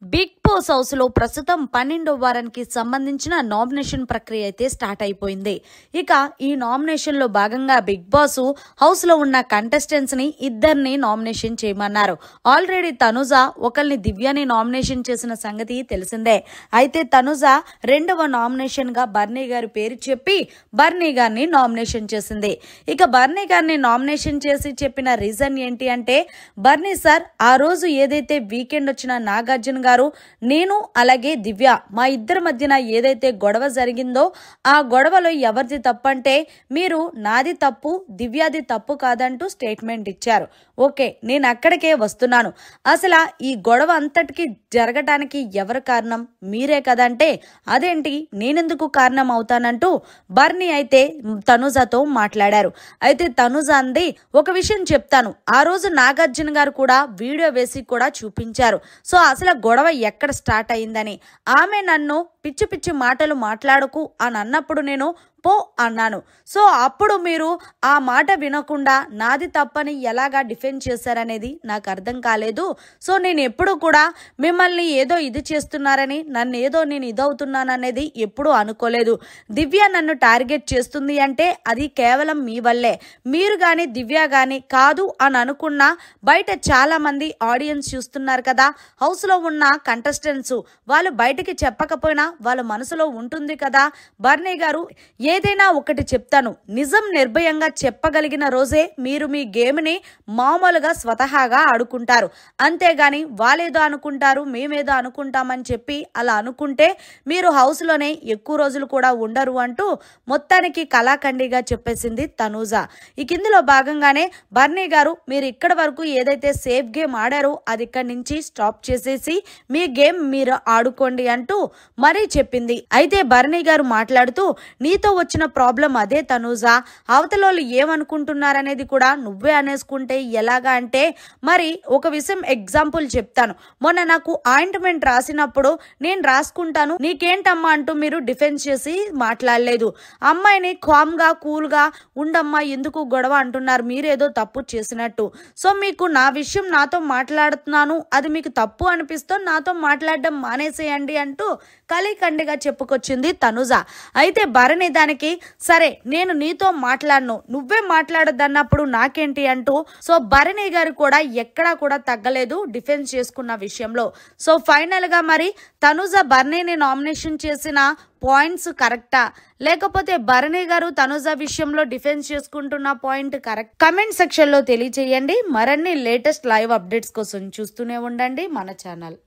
Big boss house లో ప్రస్తుతం 12వ వారానికి సంబంధించిన నామినేషన్ ప్రక్రియ అయితే స్టార్ట్ అయిపోయింది. ఇక ఈ నామినేషన్ లో భాగంగా బిగ్ బాస్ హౌస్ లో ఉన్న కంటెస్టెంట్స్ ని ఇద్దరిని నామినేషన్ చేయమన్నారు. ఆల్రెడీ తనుజ ఒకరిని దివ్యాని నామినేషన్ చేసిన సంగతి తెలిసిందే. అయితే తనుజ రెండవ నామినేషన్ గా బర్నీ గారి పేరు చెప్పి బర్నీ గారిని నామినేషన్ చేసింది. ఇక బర్నీ గారిని నామినేషన్ చేసి చెప్పిన రీజన్ ఏంటి అంటే, బర్నీ సార్ ఆ రోజు ఏదైతే వీకెండ్ వచ్చిన నాగార్జున గారు నేను అలాగే దివ్య మా ఇద్దరి మధ్యన ఏదైతే గొడవ జరిగిందో ఆ గొడవలో ఎవరిది తప్పు అంటే మీరు నాది తప్పు దివ్యాది తప్పు కాదంటూ స్టేట్మెంట్ ఇచ్చారు. ఓకే, నేను అక్కడికే వస్తున్నాను. అసలు ఈ గొడవ అంతటికి జరగటానికి ఎవరు కారణం? మీరే కదంటే అదేంటి నేనెందుకు కారణం అవుతానంటూ బర్నీ అయితే తనుజతో మాట్లాడారు. అయితే తనుజ అంది, ఒక విషయం చెప్తాను, ఆ రోజు నాగార్జున గారు కూడా వీడియో వేసి కూడా చూపించారు. సో అసలు గొడవ ఎక్కడ స్టార్ట్ అయిందని. ఆమె నన్ను పిచ్చి పిచ్చి మాటలు మాట్లాడకు అని అన్నప్పుడు నేను పో అన్నాను. సో అప్పుడు మీరు ఆ మాట వినకుండా నాది తప్పని ఎలాగా డిఫెండ్ చేశారనేది నాకు అర్థం కాలేదు. సో నేను ఎప్పుడు కూడా మిమ్మల్ని ఏదో ఇది చేస్తున్నారని నన్ను ఏదో నేను ఇదవుతున్నాననేది ఎప్పుడూ అనుకోలేదు. దివ్య నన్ను టార్గెట్ చేస్తుంది అంటే అది కేవలం మీ వల్లే. మీరు కానీ దివ్య కానీ కాదు అని అనుకున్నా బయట చాలా మంది ఆడియన్స్ చూస్తున్నారు కదా, హౌస్లో ఉన్న కంటెస్టెంట్స్, వాళ్ళు బయటికి చెప్పకపోయినా వాళ్ళ మనసులో ఉంటుంది కదా. బర్నీ గారు ఏదైనా ఒకటి చెప్తాను, నిజం నిర్భయంగా చెప్పగలిగిన రోజే మీరు మీ గేమ్ని మామూలుగా స్వతహాగా ఆడుకుంటారు. అంతేగాని వాళ్ళేదో అనుకుంటారు మేమేదో అనుకుంటామని చెప్పి అలా అనుకుంటే మీరు హౌస్లోనే ఎక్కువ రోజులు కూడా ఉండరు అంటూ మొత్తానికి కళాఖండిగా చెప్పేసింది తనూజ. ఈ కిందిలో భాగంగానే బర్నీ గారు మీరు ఇక్కడి వరకు ఏదైతే సేఫ్ గేమ్ ఆడారో అది ఇక్కడి నుంచి స్టాప్ చేసేసి మీ గేమ్ మీరు ఆడుకోండి అంటూ మరీ చెప్పింది. అయితే బర్నీ గారు మాట్లాడుతూ, నీతో వచ్చిన ప్రాబ్లం అదే తనూజ, అవతలోళ్ళు ఏమనుకుంటున్నారనేది కూడా నువ్వే అనేసుకుంటే ఎలాగా అంటే, మరి ఒక విషయం ఎగ్జాంపుల్ చెప్తాను. మొన్న నాకు ఆయింట్మెంట్ రాసినప్పుడు నేను రాసుకుంటాను నీకేంటమ్మా అంటూ మీరు డిఫెన్స్ చేసి మాట్లాడలేదు. అమ్మాయిని కామ్గా కూల్గా ఉండమ్మా ఎందుకు గొడవ అంటున్నారు మీరేదో తప్పు చేసినట్టు. సో మీకు నా విషయం నాతో మాట్లాడుతున్నాను అది మీకు తప్పు అనిపిస్తూ నాతో మాట్లాడడం మానేసేయండి అంటూ కలికండిగా చెప్పుకొచ్చింది తనుజ. అయితే భరణి దానికి సరే నేను నీతో మాట్లాడను నువ్వే మాట్లాడద్దన్నప్పుడు నాకేంటి అంటూ సో భరణి గారు కూడా ఎక్కడా కూడా తగ్గలేదు డిఫెన్స్ చేసుకున్న విషయంలో. సో ఫైనల్ గా మరి తనుజ బర్నీని నామినేషన్ చేసిన పాయింట్స్ కరెక్టా లేకపోతే భరణి గారు తనుజ విషయంలో డిఫెన్స్ చేసుకుంటున్న పాయింట్ కరెక్ట్? కమెంట్ సెక్షన్ లో తెలియజేయండి. మరిన్ని లేటెస్ట్ లైవ్ అప్డేట్స్ కోసం చూస్తూనే ఉండండి మన ఛానల్.